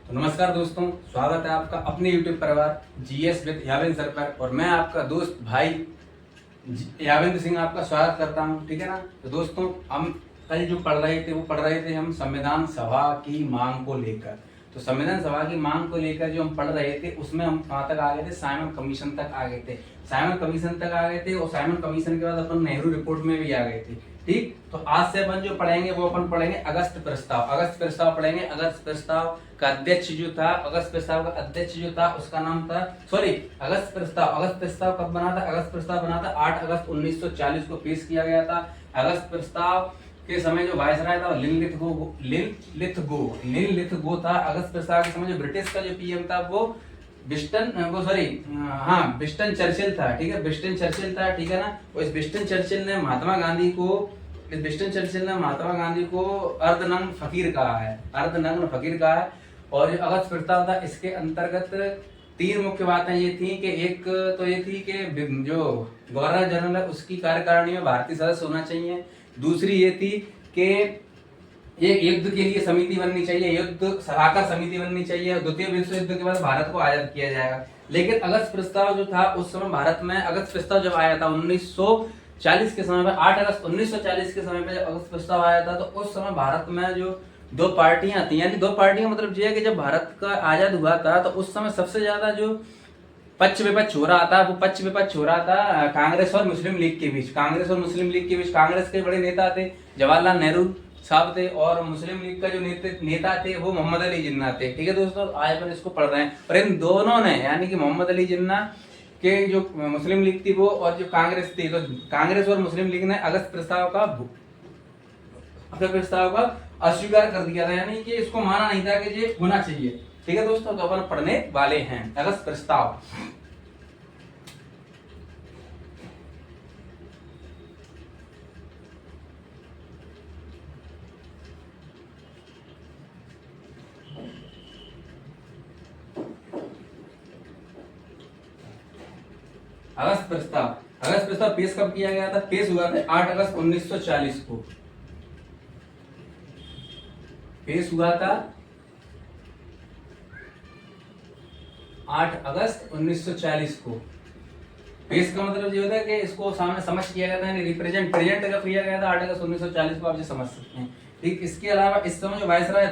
तो नमस्कार दोस्तों, स्वागत है आपका अपने YouTube परिवार जीएस विद यावेंद्र सर पर। और मैं आपका दोस्त भाई यावेंद्र सिंह आपका स्वागत करता हूं। ठीक है ना। तो दोस्तों, हम कल जो पढ़ रहे थे हम संविधान सभा की मांग को लेकर। तो संविधान सभा की मांग को लेकर जो हम पढ़ रहे थे उसमें हम कहाँ तक आ गए थे, साइमन कमीशन तक आ गए थे। साइमन कमीशन तक आ गए थे और साइमन कमीशन के बाद अपन नेहरू रिपोर्ट में भी आ गए थे। ठीक, तो आज से अपन जो पढ़ेंगे वो अपन पढ़ेंगे अगस्त प्रस्ताव। अगस्त प्रस्ताव पढ़ेंगे। अगस्त प्रस्ताव का अध्यक्ष जो था, अगस्त प्रस्ताव का अध्यक्ष जो था उसका नाम था, अगस्त प्रस्ताव कब बना था? अगस्त प्रस्ताव बना था 8 अगस्त 1940 को पेश किया गया था। अगस्त प्रस्ताव के समय जो वायसराय था लिनलिथगो था। अगस्त प्रस्ताव के समय जो ब्रिटिश का जो पीएम था वो विस्टन चर्चिल था। ठीक है, विस्टन चर्चिल था। ठीक है ना। और इस विस्टन चर्चिल ने महात्मा गांधी को अर्धनग्न फकीर कहा है। और जो अगस्त प्रस्ताव था इसके अंतर्गत तीन मुख्य बातें ये थी कि एक तो ये थी कि जो गवर्नर जनरल है उसकी कार्यकारिणी में भारतीय सदस्य होना चाहिए। दूसरी ये थी कि एक युद्ध के लिए समिति बननी चाहिए, युद्ध सलाहकार समिति बननी चाहिए। द्वितीय विश्व युद्ध के बाद भारत को आजाद किया जाएगा। लेकिन अगस्त प्रस्ताव जो था उस समय भारत में, अगस्त प्रस्ताव जब आया था 1940 के समय पे, 8 अगस्त 1940 के समय पे जब अगस्त प्रस्ताव आया था तो उस समय भारत में जो दो पार्टियां थी, यानी दो पार्टियां मतलब ये है कि जब भारत का आजाद हुआ था तो उस समय सबसे ज्यादा जो पक्ष विपक्ष हो रहा था कांग्रेस और मुस्लिम लीग के बीच। कांग्रेस के बड़े नेता थे जवाहरलाल नेहरू साहब थे और मुस्लिम लीग का जो नेता थे वो मोहम्मद अली जिन्ना थे। ठीक है दोस्तों, आज अपन इसको पढ़ रहे हैं। और इन दोनों ने, यानी कि मोहम्मद अली जिन्ना के जो मुस्लिम लीग थी वो और जो कांग्रेस थी, तो कांग्रेस और मुस्लिम लीग ने अगस्त प्रस्ताव का अस्वीकार कर दिया था, यानी कि इसको माना नहीं था कि ये होना चाहिए। ठीक है दोस्तों, तो अपन पढ़ने वाले हैं अगस्त प्रस्ताव। अगस्त प्रस्ताव पेश कब किया गया था? पेश हुआ था 8 अगस्त 1940 को। पेश हुआ था 8 अगस्त 1940 को। पेश का मतलब ये होता है कि इसको सामने समझ किया गया था, यानी प्रेजेंट का किया गया था 8 अगस्त 1940 को। आप ये समझ सकते हैं। ठीक, इसके अलावा इस समय जो वायसराय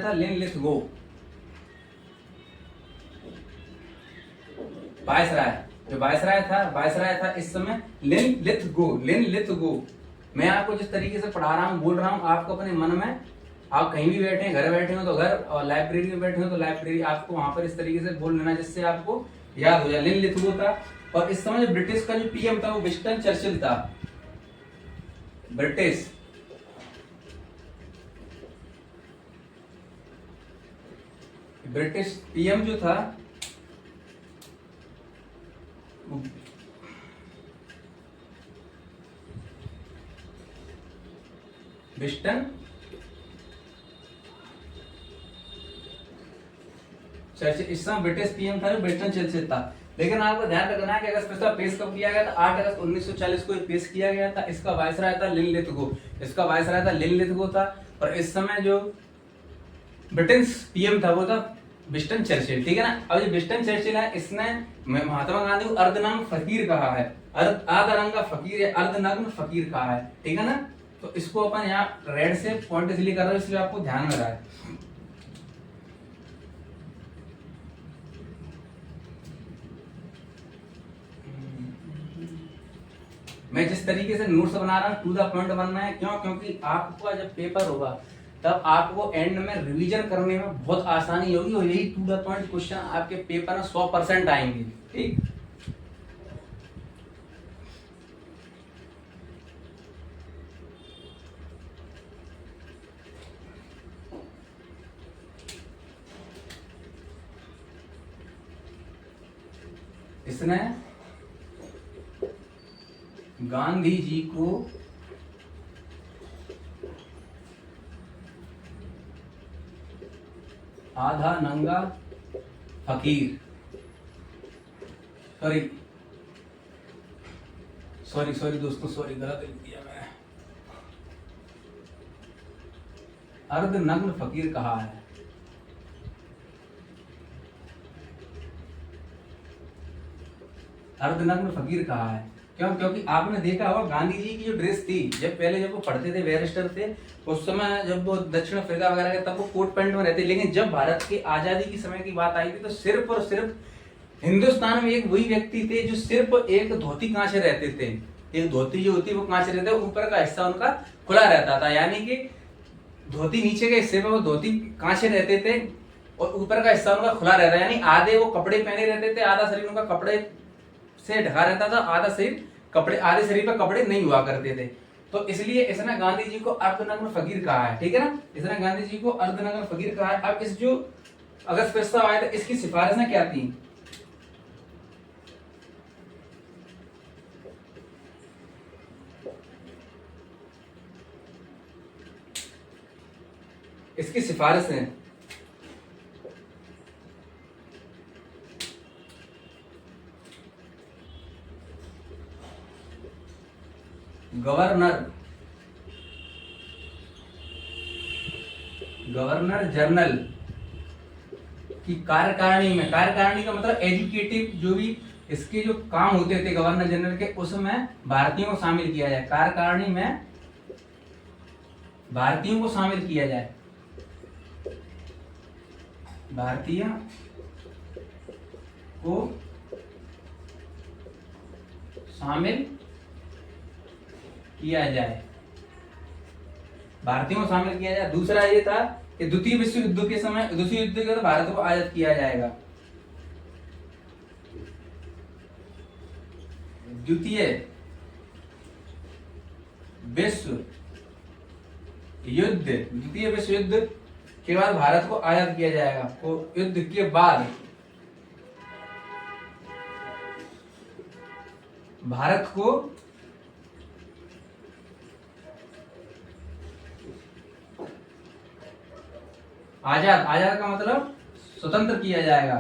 था लिनलिथगो। वायसराय था इस समय लिनलिथगो। मैं आपको जिस तरीके से पढ़ा रहा हूँ, बोल रहा हूँ, आपको अपने मन में, आप कहीं भी बैठे हैं, घर बैठे हो तो घर, और लाइब्रेरी में बैठे हो तो लाइब्रेरी, आपको वहां पर इस तरीके से बोल लेना जिससे आपको याद हो जाए। लिनलिथगो था। और इस समय जो ब्रिटिश का जो पीएम था वो विंस्टन चर्चिल था। ब्रिटिश पीएम जो था विंस्टन चर्चिल। इस समय ब्रिटिश पीएम था जो विंस्टन चर्चिल था। लेकिन आपको ध्यान रखना है कि अगस्त प्रस्ताव पेश कब किया गया था? 8 अगस्त 1940 को पेश किया गया था। इसका वायसराय था लिनलिथगो था। और इस समय जो ब्रिटिश पीएम था वो था विंस्टन चर्चिल। ठीक है ना। अब जो विंस्टन चर्चिल है इसने महात्मा गांधी को अर्धनग्न फकीर कहा है, अर्धनग्न फकीर कहा है। ठीक है ना। तो इसको अपन यहाँ रेड से पॉइंट इसलिए कर रहे हैं, इसलिए आपको ध्यान में रहा है। मैं जिस तरीके से नोट्स बना रहा हूँ टू द पॉइंट बनना है। क्यों? क्योंकि आपको जब पेपर होगा तब आपको एंड में रिवीजन करने में बहुत आसानी होगी और यही टू द पॉइंट क्वेश्चन आपके पेपर में 100% आएंगे। ठीक, इसने गांधी जी को आधा नंगा फकीर, सॉरी दोस्तों, सॉरी गलत लिख दिया मैं, अर्धनग्न फकीर कहा है। अर्धनग्न फकीर कहा है। क्यों? क्योंकि आपने देखा होगा गांधी जी की जो ड्रेस थी, जब वो पढ़ते थे, बैरिस्टर थे, उस समय जब वो दक्षिण अफ्रीका वगैरह के, तब वो कोट पैंट में रहते। लेकिन जब भारत की आजादी के समय की बात आई थी तो सिर्फ और सिर्फ हिंदुस्तान में एक वही व्यक्ति थे जो सिर्फ एक धोती कांचे रहते थे। एक धोती जो होती है वो कांचे रहते, ऊपर का हिस्सा उनका खुला रहता था, यानी कि धोती नीचे के हिस्से में वो धोती कांचे रहते थे और ऊपर का हिस्सा उनका खुला रहता है, यानी आधे वो कपड़े पहने रहते थे, आधा शरीर उनका कपड़े से ढका रहता था, आधा शरीर कपड़े, आधे शरीर पर कपड़े नहीं हुआ करते थे। तो इसलिए इसने गांधी जी को अर्धनग्न फकीर कहा है, ठीक है ना। इसने गांधी जी को अर्धनग्न फकीर कहा है। अब इस जो अगस्त प्रस्ताव आया था, इसकी सिफारिशें क्या थी? इसकी सिफारिशें गवर्नर जनरल की कार्यकारिणी में, कार्यकारिणी का मतलब एजुकेटिव, जो भी इसके जो काम होते थे गवर्नर जनरल के, उसमें भारतीयों को शामिल किया जाए। कार्यकारिणी में भारतीयों को शामिल किया जाए, भारतीय को शामिल किया जाए, भारतीयों को शामिल किया जाए। दूसरा ये था कि द्वितीय विश्व युद्ध के समय, द्वितीय युद्ध के तो भारत को आजाद किया जाएगा। द्वितीय विश्व युद्ध के बाद भारत को आजाद किया जाएगा। तो युद्ध के बाद भारत को आजाद का मतलब स्वतंत्र किया जाएगा।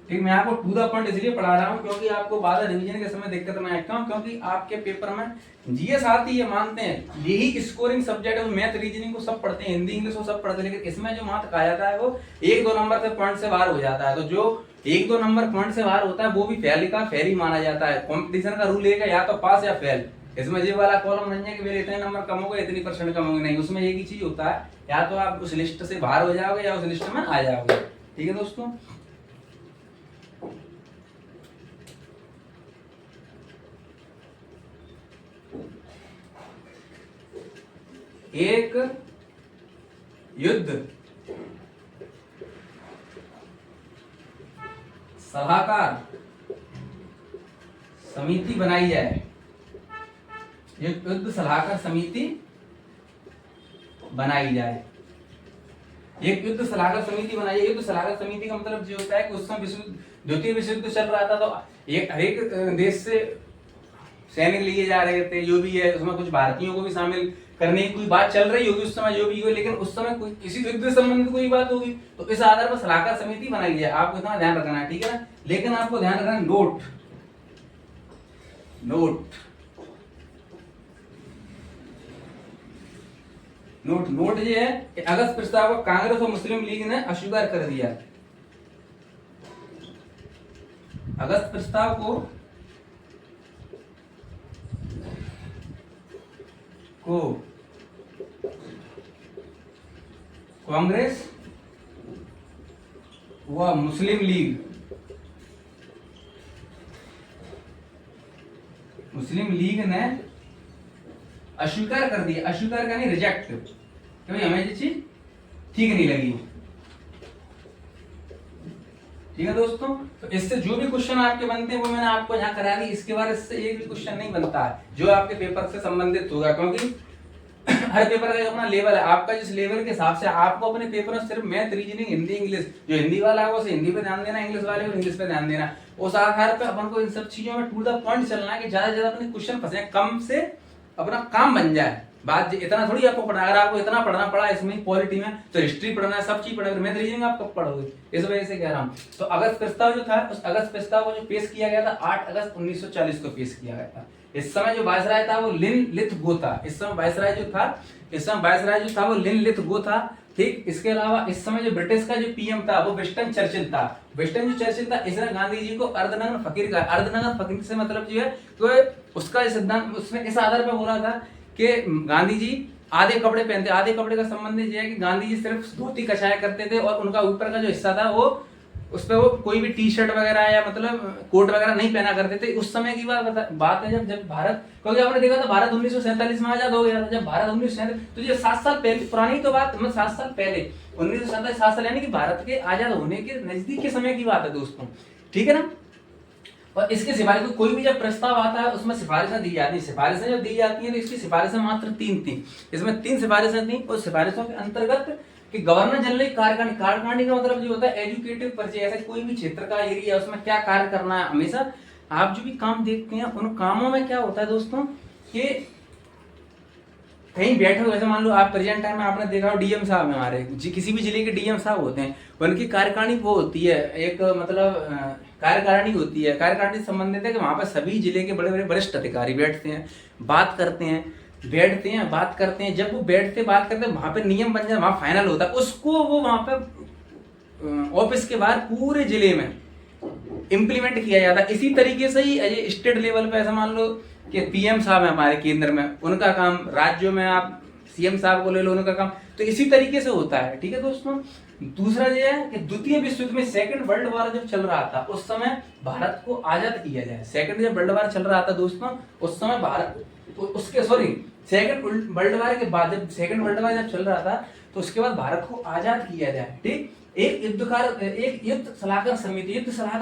ठीक, मैं आपको टू द पॉइंट इसलिए पढ़ा रहा हूं क्योंकि आपको बाद रिवीजन के समय दिक्कत ना आए। क्यों? क्योंकि आपके पेपर में जीएस आती है, मानते हैं, यही स्कोरिंग सब्जेक्ट है। मैथ रीजनिंग को सब पढ़ते हैं, हिंदी इंग्लिश को सब पढ़ते हैं, लेकिन इसमें जो मार्क कहा जाता है वो 1-2 नंबर से पॉइंट से बाहर हो जाता है। तो जो 1-2 नंबर पॉइंट से बाहर होता है वो भी फेल ही माना जाता है। कॉम्पिटिशन का रूल है या तो पास या फेल। इसमें ये वाला कॉलम नहीं है कि मेरे इतने नंबर कम हो गए, इतनी परसेंट कम हो गए, नहीं। उसमें एक ही चीज होता है, या तो आप उस लिस्ट से बाहर हो जाओगे या उस लिस्ट में आ जाओगे। ठीक है दोस्तों, एक युद्ध सलाहकार समिति बनाई जाए, युद्ध सलाहकार समिति बनाई जाए। एक युद्ध सलाहकार समिति बनाई जाए। युद्ध सलाहकार समिति का मतलब जो होता है कि उस समय द्वितीय विश्व युद्ध चल रहा था, तो हर एक देश से सैनिक लिए जा रहे थे, जो भी है उसमें कुछ भारतीयों को भी शामिल करने की कोई बात चल रही होगी उस समय, जो भी हो, लेकिन उस समय कोई किसी युद्ध से संबंधित कोई बात होगी, तो इस आधार पर सलाहकार समिति बनाई जाए। आपको इतना ध्यान रखना है, ठीक है ना। लेकिन आपको ध्यान रखना है, नोट ये है कि अगस्त प्रस्ताव को कांग्रेस और मुस्लिम लीग ने अस्वीकार कर दिया। अगस्त प्रस्ताव को कांग्रेस व मुस्लिम लीग ने अस्वीकार कर दिया। अस्वीकार करनी, रिजेक्ट, क्योंकि हमें ये चीज ठीक नहीं लगी। ठीक है दोस्तों, तो इससे जो भी क्वेश्चन आपके बनते हैं वो मैंने आपको यहाँ करा दी। इसके बाद इससे एक भी क्वेश्चन नहीं बनता है जो आपके पेपर से संबंधित होगा, क्योंकि हर पेपर का अपना लेवल है। आपका जिस लेवल के हिसाब से आपको अपने पेपर में सिर्फ मैथ, रीजनिंग, हिंदी, इंग्लिश, जो हिंदी वाला है उसे हिंदी पे ध्यान देना, इंग्लिश वाले को इंग्लिश पे ध्यान देना। उस आधार पे अपन को इन सब चीजों में टू द पॉइंट चलना है कि ज्यादा से ज्यादा अपने क्वेश्चन फंसे, कम से अपना काम बन जाए। बात इतना थोड़ी आपको पढ़ना, अगर आपको इतना पढ़ना पड़ा इसमें पॉलिटी में, तो हिस्ट्री पढ़ना है, सब चीज पढ़ना है, मैथ रीजनिंग आप कब पढ़ोगे? इस वजह से कह रहा हूँ। तो अगस्त प्रस्ताव जो था, उस अगस्त प्रस्ताव को जो पेश किया गया था 8 अगस्त 1940 को पेश किया गया था। इस समय जो वायसराय था वो लिन लिथगो था। इस समय वायसराय जो था वो लिन लिथगो था। ठीक, इसके अलावा इस समय जो ब्रिटिश का जो पीएम था वो विंस्टन चर्चिल था। विंस्टन जो चर्चिल था इसने गांधी जी को अर्धनग्न फकीर कहा। अर्धनग्न फकीर से मतलब जो है तो उसका सिद्धांत उसने इस आधार पर बोला था कि गांधी जी आधे कपड़े पहनते। आधे कपड़े का संबंध ये है कि गांधी जी सिर्फ धोती कछाया करते थे और उनका ऊपर का जो हिस्सा था वो उस पर वो कोई भी टी शर्ट वगैरह या मतलब कोट वगैरह नहीं पहना करते थे। उस समय की बात है जब भारत, क्योंकि आपने देखा था भारत 1947 में आजाद हो गया था। जब भारत 1947 तो ये 7 साल पहले पुरानी तो बात, मतलब 7 साल पहले 1947 7 साल यानी कि भारत के आजाद होने के नजदीक के समय की बात है दोस्तों, ठीक है ना। और इसके सिफारिश कोई भी जब प्रस्ताव आता है उसमें सिफारिशें दी जाती है। सिफारिशें जब दी जाती हैं तो इसकी सिफारिशें मात्र 3 थी। इसमें 3 सिफारिशें थी। उस सिफारिशों के अंतर्गत कि गवर्नर जनरल कार्यकारिणी का मतलब जो होता है एजुकेटिव परिचय, ऐसा कोई भी क्षेत्र का एरिया उसमें क्या कार्य करना है। हमेशा आप जो भी काम देखते हैं उन कामों में क्या होता है दोस्तों कि कहीं बैठे हुए, जैसे मान लो आप प्रेजेंट टाइम में आपने देखा हो डीएम साहब हमारे किसी भी जिले के डीएम साहब होते हैं, उनकी कार्यकारिणी वो होती है एक मतलब कार्यकारिणी होती है। कार्यकारिणी से संबंधित है कि वहां पर सभी जिले के बड़े बड़े वरिष्ठ अधिकारी बैठते हैं, बात करते हैं, बैठते हैं, बात करते हैं। जब वो बैठते बात करते हैं वहां पे नियम बन जाए, वहां फाइनल होता है, उसको वो वहां पे ऑफिस के बाहर पूरे जिले में इम्प्लीमेंट किया जाता है। इसी तरीके से ही स्टेट लेवल पे ऐसा मान लो कि पीएम साहब है हमारे केंद्र में, उनका काम, राज्यों में आप सीएम साहब को ले लो, उनका काम, तो इसी तरीके से होता है, ठीक है दोस्तों। दूसरा ये है कि द्वितीय विश्व युद्ध में सेकंड वर्ल्ड वॉर जब चल रहा था उस समय भारत को आजाद किया जाए। सेकंड जब वर्ल्ड वॉर चल रहा था दोस्तों उस समय भारत उसके सेकंड वर्ल्ड वॉर के बाद, जब सेकंड वर्ल्ड वॉर जब चल रहा था तो उसके बाद भारत को आजाद किया जाए, ठीक। एक युद्ध सलाहकार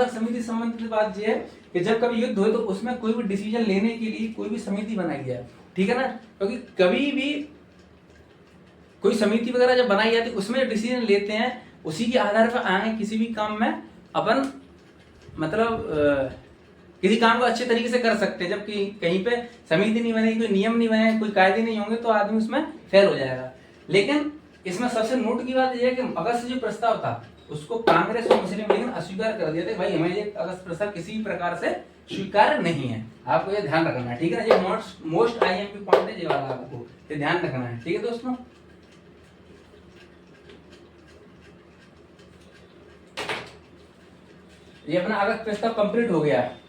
समिति संबंधित बात यह है कि जब कभी युद्ध हो तो उसमें कोई भी डिसीजन लेने के लिए कोई भी समिति बनाई जाए, ठीक है ना। क्योंकि कभी भी कोई समिति वगैरह जब बनाई जाती है उसमें जो डिसीजन लेते हैं उसी के आधार पर आगे किसी भी काम में अपन मतलब किसी काम को अच्छे तरीके से कर सकते हैं। जबकि कहीं पे समिति नहीं बनेगी, कोई नियम नहीं बनेगा, कोई कायदे नहीं होंगे तो आदमी उसमें फेल हो जाएगा। लेकिन इसमें सबसे नोट की बात यह है कि अगस्त जो प्रस्ताव था उसको कांग्रेस और मुस्लिम लीग ने अस्वीकार कर दिया था। भाई हमें ये अगस्त प्रस्ताव किसी भी प्रकार से स्वीकार नहीं है, आपको ये ध्यान रखना है, ठीक है ना। ये मोस्ट आईएमपी पॉइंट है ये वाला, आपको ये ध्यान रखना है, ठीक है दोस्तों। ये अपना अगस्त प्रस्ताव कंप्लीट हो गया है।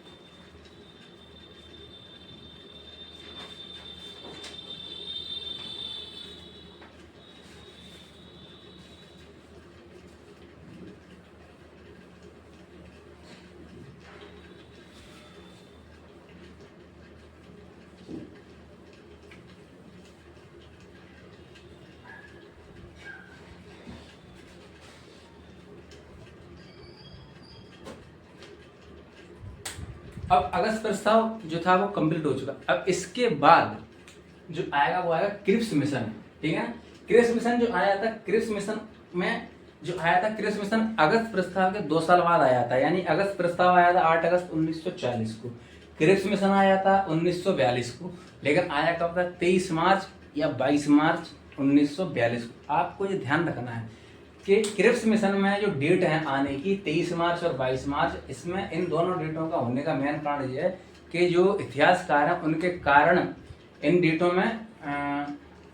अब अगस्त प्रस्ताव जो था वो कंप्लीट हो चुका। अब इसके बाद जो आएगा वो आएगा क्रिप्स मिशन, ठीक है। क्रिप्स मिशन जो आया था, क्रिप्स मिशन में जो आया था, क्रिप्स मिशन अगस्त प्रस्ताव के 2 साल बाद आया था। यानी अगस्त प्रस्ताव आया था 8 अगस्त 1940 को, क्रिप्स मिशन आया था 1942 को, लेकिन आया कब था 23 मार्च या 22 मार्च 1942 को। आपको ये ध्यान रखना है कि क्रिप्स मिशन में जो डेट है आने की 23 मार्च और 22 मार्च, इसमें इन दोनों डेटों का होने का मेन कारण ये है कि जो इतिहासकार हैं उनके कारण इन डेटों में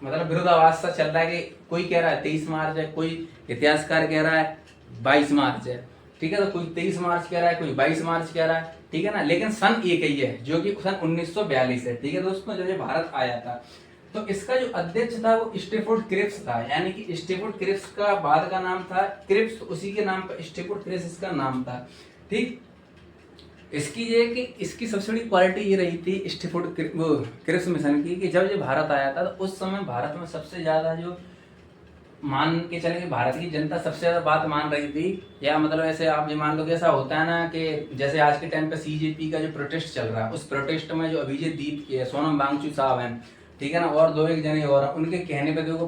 मतलब विरोधाभास सा चल रहा है कि कोई कह रहा है 23 मार्च है, कोई इतिहासकार कह रहा है 22 मार्च है, ठीक है। तो कोई 23 मार्च कह रहा है, कोई 22 मार्च कह रहा है, ठीक है ना। लेकिन सन एक ही है जो कि सन 1942 है, ठीक है दोस्तों, जब ये भारत आया था। तो इसका जो अध्यक्ष था वो स्टेफोर्ड क्रिप्स था। यानी कि स्टेफोर्ड क्रिप्स का बाद का नाम था क्रिप्स, उसी के नाम पर स्टेफोर्ड क्रिप्स इसका नाम था, ठीक। इसकी ये कि इसकी सबसे बड़ी क्वालिटी ये रही थी स्टेफोर्ड क्रिप्स मिशन की कि जब ये भारत आया था तो उस समय भारत में सबसे ज्यादा जो मान के चले कि भारत की जनता सबसे ज्यादा बात मान रही थी, या मतलब ऐसे आप ये मान लो कि ऐसा होता है ना कि जैसे आज के टाइम पे सीजेपी का जो प्रोटेस्ट चल रहा है, उस प्रोटेस्ट में जो अभिजीत दीप के सोनम वांगचुक साहब हैं, ठीक है ना, और 2-1 जने और उनके कहने पे देखो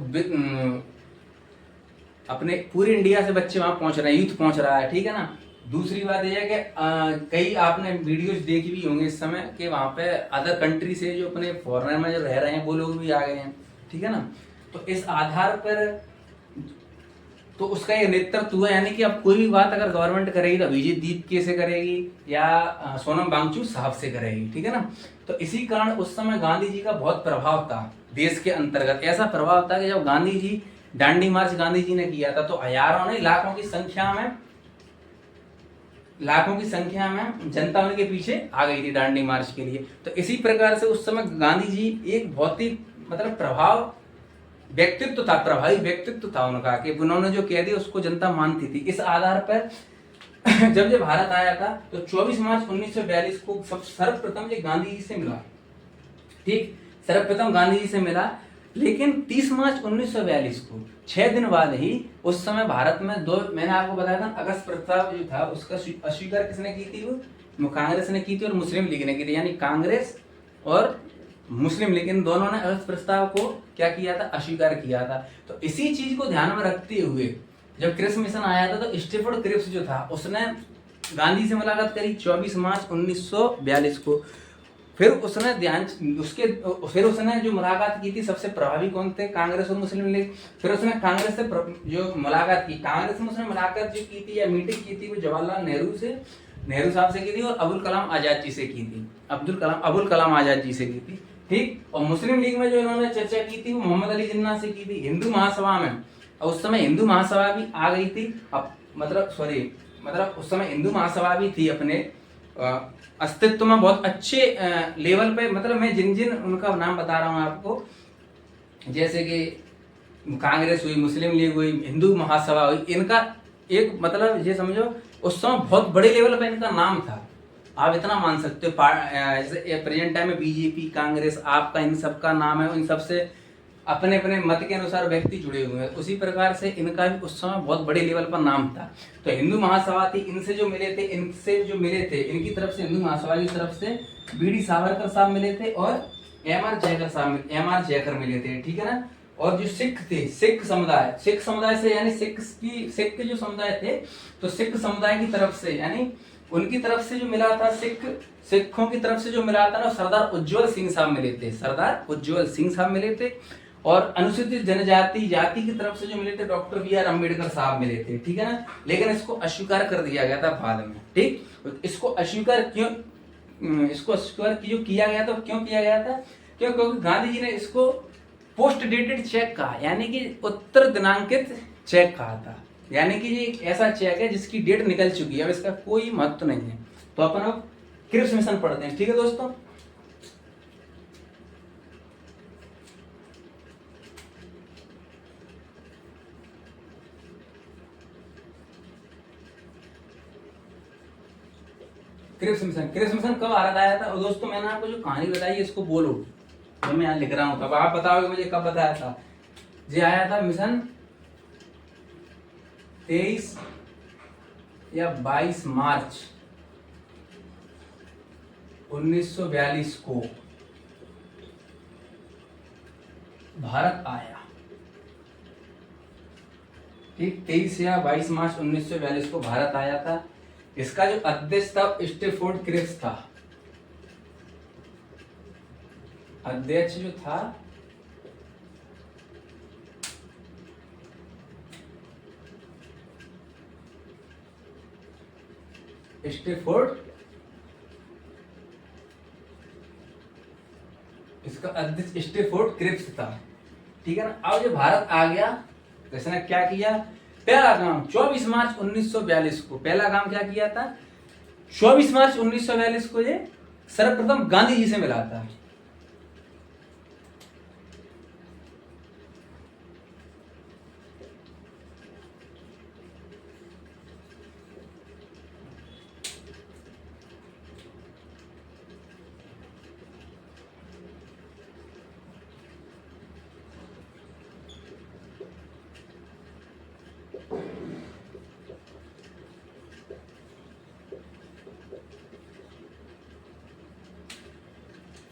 अपने पूरे इंडिया से बच्चे वहां पहुंच रहे हैं, यूथ पहुंच रहा है, ठीक है ना। दूसरी बात यह है कि कई आपने वीडियोस देखी भी होंगे इस समय कि वहां पे अदर कंट्री से जो अपने फॉरेनर में जो रह रहे हैं वो लोग भी आ गए हैं, ठीक है ना। तो इस आधार पर तो उसका ये नेतृत्व हुआ। यानी कि अब कोई भी बात अगर गवर्नमेंट करेगी तो अभिजीत दीप से करेगी या सोनम वांगचुक साहब से करेगी, ठीक है ना। तो इसी कारण उस समय गांधी जी का बहुत प्रभाव था देश के अंतर्गत। ऐसा प्रभाव था कि जब गांधी जी दांडी मार्च गांधी जी ने किया था, तो हजारों नहीं लाखों की संख्या में जनता उनके पीछे आ गई थी दांडी मार्च के लिए। तो इसी प्रकार से उस समय गांधी जी एक बहुत ही मतलब प्रभावी व्यक्तित्व था उनका, कि उन्होंने जो कह दिया उसको जनता मानती थी। इस आधार पर जब भारत आया था तो 24 मार्च 1942 को सर्वप्रथम ये गांधी जी से मिला, ठीक, सर्वप्रथम गांधी जी से मिला। लेकिन 30 मार्च 1942 को 6 दिन बाद ही उस समय भारत में मैंने आपको बताया था अगस्त प्रस्ताव जो था उसका अस्वीकार किसने की थी, वो कांग्रेस ने की थी और मुस्लिम लीग ने की थी, यानी कांग्रेस और मुस्लिम लीग इन दोनों ने अगस्त प्रस्ताव को क्या किया था, अस्वीकार किया था। तो इसी चीज को ध्यान में रखते हुए जब क्रिप्स मिशन आया था तो स्टीफर्ड क्रिप्स जो था उसने गांधी से मुलाकात करी 24 मार्च 1942 को। फिर उसने जो मुलाकात की थी सबसे प्रभावी कौन थे, कांग्रेस और मुस्लिम लीग। फिर उसने कांग्रेस से जो मुलाकात की, कांग्रेस में उसने मुलाकात जो की थी या मीटिंग की थी वो जवाहरलाल नेहरू साहब से की थी और अबुल कलाम आजाद जी से की थी, अबुल कलाम आजाद जी से की थी, ठीक। और मुस्लिम लीग में जो इन्होंने चर्चा की थी वो मोहम्मद अली जिन्ना से की थी हिंदू महासभा में। और उस समय हिंदू महासभा भी आ गई थी, मतलब उस समय हिंदू महासभा भी थी अपने अस्तित्व में बहुत अच्छे लेवल पे। मतलब मैं जिन उनका नाम बता रहा हूँ आपको, जैसे कि कांग्रेस हुई, मुस्लिम लीग हुई, हिंदू महासभा हुई, इनका एक मतलब ये समझो उस समय बहुत बड़े लेवल पे इनका नाम था। आप इतना मान सकते हो प्रेजेंट टाइम में बीजेपी, कांग्रेस, आपका इन सबका नाम है, इन सबसे अपने अपने मत के अनुसार व्यक्ति जुड़े हुए हैं। उसी प्रकार से इनका भी उस समय बहुत बड़े लेवल पर नाम था। तो हिंदू महासभा थी, इनसे जो मिले थे इनकी तरफ से, हिंदू महासभा की तरफ से बीडी सावरकर साहब मिले थे और एम आर जयकर मिले थे, ठीक है ना। और जो सिख थे, सिख समुदाय से, यानी सिख जो समुदाय थे, तो सिख समुदाय की तरफ से, यानी उनकी तरफ से जो मिला था, सिखों की तरफ से जो मिला था ना, सरदार उज्जवल सिंह साहब मिले थे। और अनुसूचित जनजाति जाति की तरफ से जो मिले थे डॉक्टर बी.आर. अम्बेडकर साहब मिले थे, ठीक है ना। लेकिन इसको अस्वीकार कर दिया गया था बाद में, ठीक। इसको अस्वीकार किया गया था, क्यों किया गया था, क्योंकि गांधी जी ने इसको पोस्ट डेटेड चेक कहा, यानी कि उत्तर दिनांकित चेक कहा था, यानी कि ये एक ऐसा चेक है जिसकी डेट निकल चुकी है, अब इसका कोई महत्व नहीं है। तो अपन अब क्रिप्स मिशन पढ़ते हैं, ठीक है दोस्तों। क्रिप्स मिशन कब भारत आया था? और दोस्तों मैंने आपको जो कहानी बताई है इसको बोलो, जो मैं यहाँ लिख रहा हूँ, तब आप बताओगे मुझे कब बताया था। ये आया था मिशन 23 या 22 मार्च 1942 को भारत आया, ठीक। 23 या 22 मार्च 1942 को भारत आया था। इसका जो अध्यक्ष था स्टीफोर्ड क्रिप्स था, अध्यक्ष जो था स्टीफोर्ड, इसका अध्यक्ष स्टीफोर्ड क्रिप्स था, ठीक है ना। अब जो भारत आ गया तो इसने क्या किया, पहला काम 24 मार्च 1942 को, पहला काम क्या किया था, 24 मार्च 1942 को ये सर्वप्रथम गांधी जी से मिला था।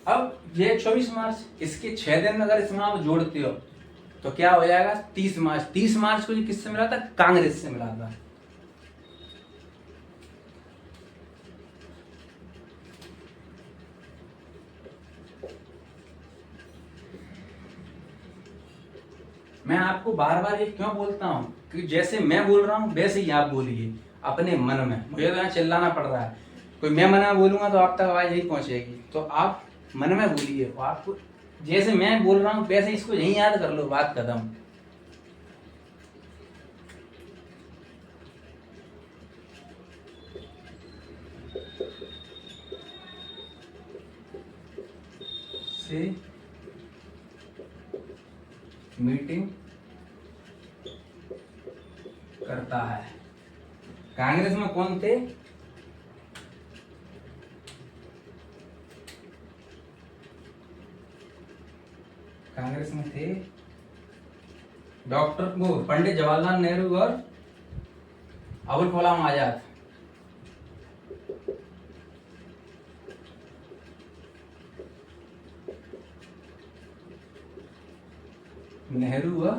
अब ये 24 मार्च, इसके 6 दिन अगर इसमें आप जोड़ते हो तो क्या हो जाएगा 30 मार्च। 30 मार्च को किससे मिला था, कांग्रेस से मिला था। मैं आपको बार बार ये क्यों बोलता हूँ कि जैसे मैं बोल रहा हूँ वैसे ही आप बोलिए अपने मन में। मुझे तो यहाँ चिल्लाना पड़ रहा है, कोई मैं मन में बोलूंगा तो आप तक आवाज यही पहुंचेगी, तो आप मन में बोलिए। आपको जैसे मैं बोल रहा हूँ वैसे इसको यही याद कर लो, बात खत्म। से मीटिंग करता है। कांग्रेस में कौन थे? कांग्रेस में थे डॉक्टर वो पंडित जवाहरलाल नेहरू और अबुल कलाम आजाद। नेहरू व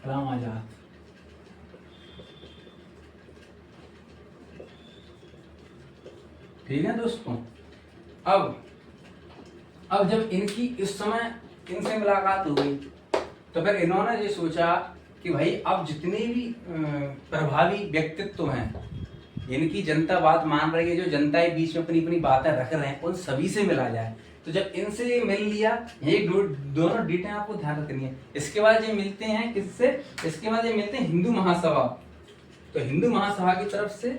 कलाम आजाद। ठीक है दोस्तों, अब जब इनकी इस समय इनसे मुलाकात हो गई तो फिर इन्होंने ये सोचा कि भाई अब जितने भी प्रभावी व्यक्तित्व हैं, इनकी जनता बात मान रही है, जो जनता के बीच में अपनी अपनी बातें रख रहे हैं, उन सभी से मिला जाए। तो जब इनसे मिल लिया, ये दोनों डेटें आपको ध्यान रखनी है। इसके बाद ये मिलते हैं किससे? इसके बाद ये मिलते हैं हिंदू महासभा। तो हिंदू महासभा की तरफ से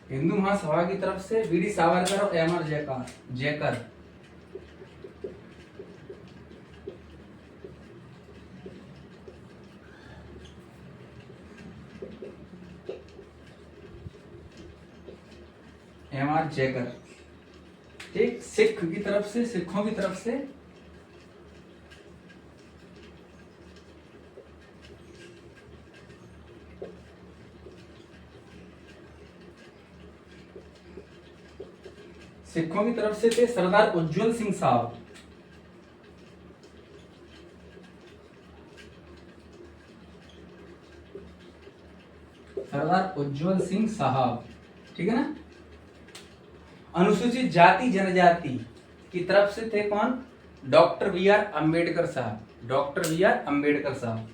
हिंदू महासभा की तरफ से वीडी सावरकर और एम.आर. जयकर एम.आर. जयकर। ठीक, सिखों की तरफ से थे सरदार उज्जवल सिंह साहब। सरदार उज्जवल सिंह साहब, ठीक है ना। अनुसूचित जाति जनजाति की तरफ से थे कौन? Doctor B R. अम्बेडकर साहब। Doctor B R. अम्बेडकर साहब।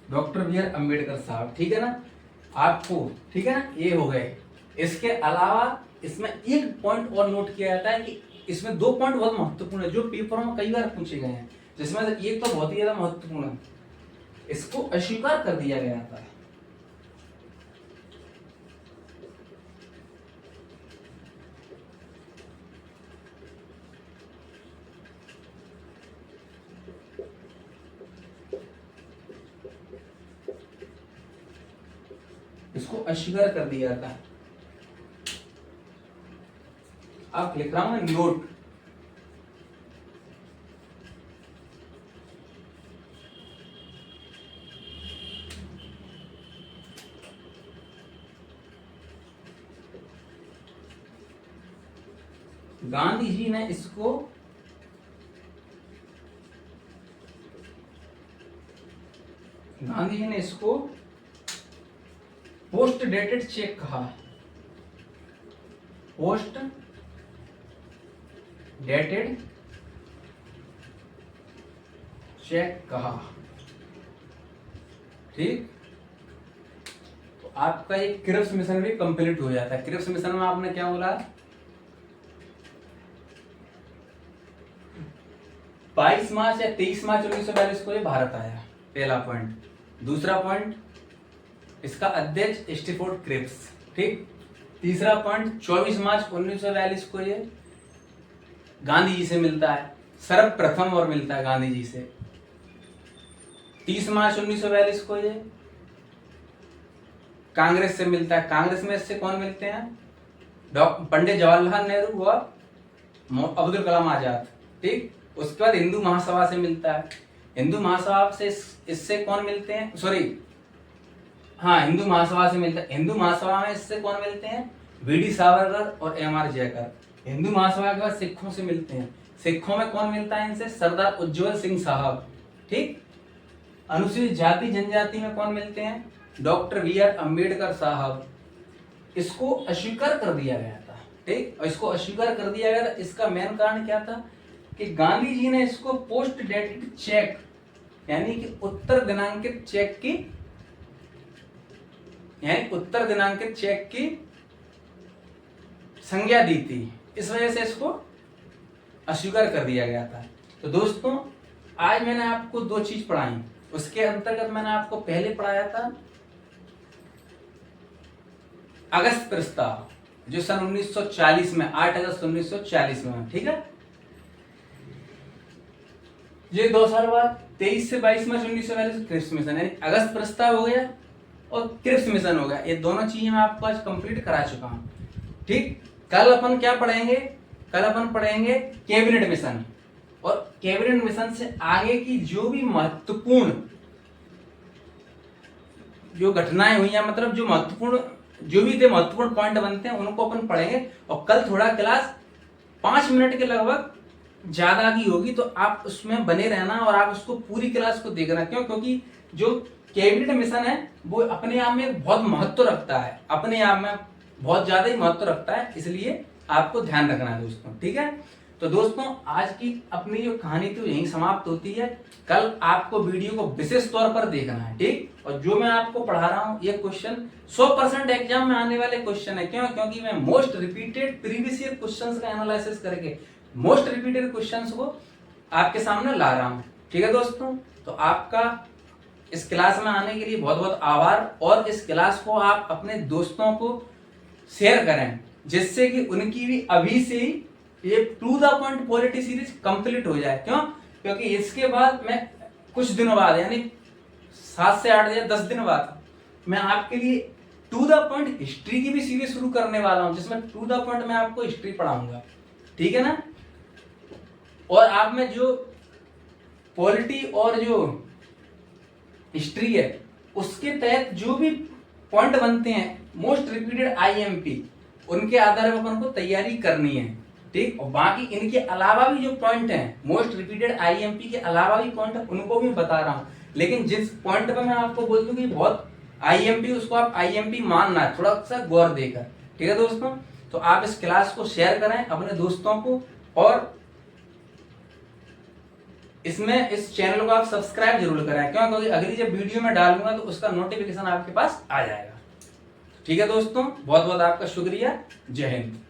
Doctor B R. अम्बेडकर साहब, ठीक है ना आपको, ठीक है ना। ये हो गए। इसके अलावा इसमें एक पॉइंट और नोट किया जाता है कि इसमें दो पॉइंट बहुत महत्वपूर्ण है, जो पेपरों में कई बार पूछे गए हैं, जिसमें से एक तो बहुत ही ज्यादा महत्वपूर्ण है, इसको अस्वीकार कर दिया गया था। इसको अस्वीकार कर दिया था। आप लिख रहा हूं नोट। गांधी जी ने इसको पोस्ट डेटेड चेक कहा। पोस्ट डेटेड चेक कहा। ठीक, तो आपका एक क्रिप्स मिशन भी कंप्लीट हो जाता है। क्रिप्स मिशन में आपने क्या बोला? 22 मार्च या 23 मार्च 1942 को ये भारत आया, पहला पॉइंट। दूसरा पॉइंट, इसका अध्यक्ष स्टीफोर्ड क्रिप्स। ठीक, तीसरा पॉइंट, 24 मार्च 1942 को ये गांधी जी से मिलता है, सर्वप्रथम और मिलता है गांधी जी से। 30 मार्च 1942 को ये कांग्रेस से मिलता है। कांग्रेस में इससे कौन मिलते हैं? पंडित जवाहरलाल नेहरू और अब्दुल कलाम आजाद। ठीक, उसके बाद हिंदू महासभा से मिलता है। हिंदू महासभा से इससे कौन मिलते हैं? सॉरी, हाँ, हिंदू महासभा से मिलता है। हिंदू महासभा में इससे कौन मिलते हैं? वीडी सावरकर और एमआर जयकर। हिंदू महासभा के बाद सिखों से मिलते हैं। सिखों में कौन मिलता है इनसे? सरदार उज्जवल सिंह साहब। ठीक। अनुसूचित जाति जनजाति में कौन मिलते हैं? Doctor B R. अम्बेडकर साहब। इसको अस्वीकार कर दिया गया था। ठीक। और इसको अस्वीकार कर दिया गया था, इसका मेन कारण क्या था कि गांधी जी ने इसको पोस्ट डेटेड चेक यानी कि उत्तर दिनांकित चेक की संज्ञा दी थी, इस वजह से इसको अस्वीकार कर दिया गया था। तो दोस्तों, आज मैंने आपको दो चीज पढ़ाई। उसके अंतर्गत मैंने आपको पहले पढ़ाया था अगस्त प्रस्ताव, जो सन 1940 में 8 अगस्त 1940 में। ठीक है। ये 2 साल बाद 23 से 22 मार्च 1942 क्रिप्स मिशन, यानी अगस्त प्रस्ताव हो गया और क्रिप्स मिशन हो गया। ये दोनों चीजें मैं आपको आज कंप्लीट करा चुका हूं। ठीक। कल अपन क्या पढ़ेंगे? कल अपन पढ़ेंगे कैबिनेट मिशन, और कैबिनेट मिशन से आगे की जो भी महत्वपूर्ण जो घटनाएं हुई हैं, मतलब जो भी महत्वपूर्ण पॉइंट बनते हैं, उनको अपन पढ़ेंगे। और कल थोड़ा क्लास 5 मिनट के लगभग ज्यादा की होगी, तो आप उसमें बने रहना और आप उसको पूरी क्लास को देखना। क्यों? क्योंकि जो कैबिनेट मिशन है वो अपने आप में बहुत महत्व रखता है, अपने आप में बहुत ज्यादा ही महत्व रखता है, इसलिए आपको ध्यान रखना है दोस्तों। ठीक है। तो दोस्तों, आज की अपनी जो कहानी थी यहीं समाप्त होती है। कल आपको वीडियो को विशेष तौर पर देखना है। ठीक। और जो मैं आपको पढ़ा रहा हूँ, ये क्वेश्चन 100% एग्जाम में आने वाले क्वेश्चन है। क्यों? क्योंकि मैं most repeated previous year questions का एनालिसिस करके मोस्ट रिपीटेड क्वेश्चंस को आपके सामने ला रहा हूँ। ठीक है दोस्तों। तो आपका इस क्लास में आने के लिए बहुत बहुत आभार, और इस क्लास को आप अपने दोस्तों को शेयर करें, जिससे कि उनकी भी अभी से ही ये to the point polity series complete हो जाए। क्यों? क्योंकि इसके बाद मैं कुछ दिनों बाद, यानी 7 से 8 या 10 दिन बाद, मैं आपके लिए टू द पॉइंट हिस्ट्री की भी सीरीज शुरू करने वाला हूं, जिसमें टू द पॉइंट मैं आपको हिस्ट्री पढ़ाऊंगा। ठीक है ना। और आप में जो पॉलिटी और जो हिस्ट्री है, उसके तहत जो भी पॉइंट बनते हैं मोस्ट रिपीटेड आईएमपी, उनके आधार पर अपन को तैयारी करनी है। ठीक। और बाकी इनके अलावा भी जो पॉइंट हैं, मोस्ट रिपीटेड आईएमपी के अलावा भी पॉइंट है, उनको भी बता रहा हूं। लेकिन जिस पॉइंट पर मैं आपको बोल दूं कि बहुत आईएमपी, उसको आप आईएमपी मानना है, थोड़ा सा गौर देकर। ठीक है दोस्तों। तो आप इस क्लास को शेयर करें अपने दोस्तों को, और इसमें इस चैनल को आप सब्सक्राइब जरूर करें। क्यों? क्योंकि अगली जब वीडियो में डालूंगा तो उसका नोटिफिकेशन आपके पास आ जाएगा। ठीक है दोस्तों, बहुत बहुत आपका शुक्रिया। जय हिंद।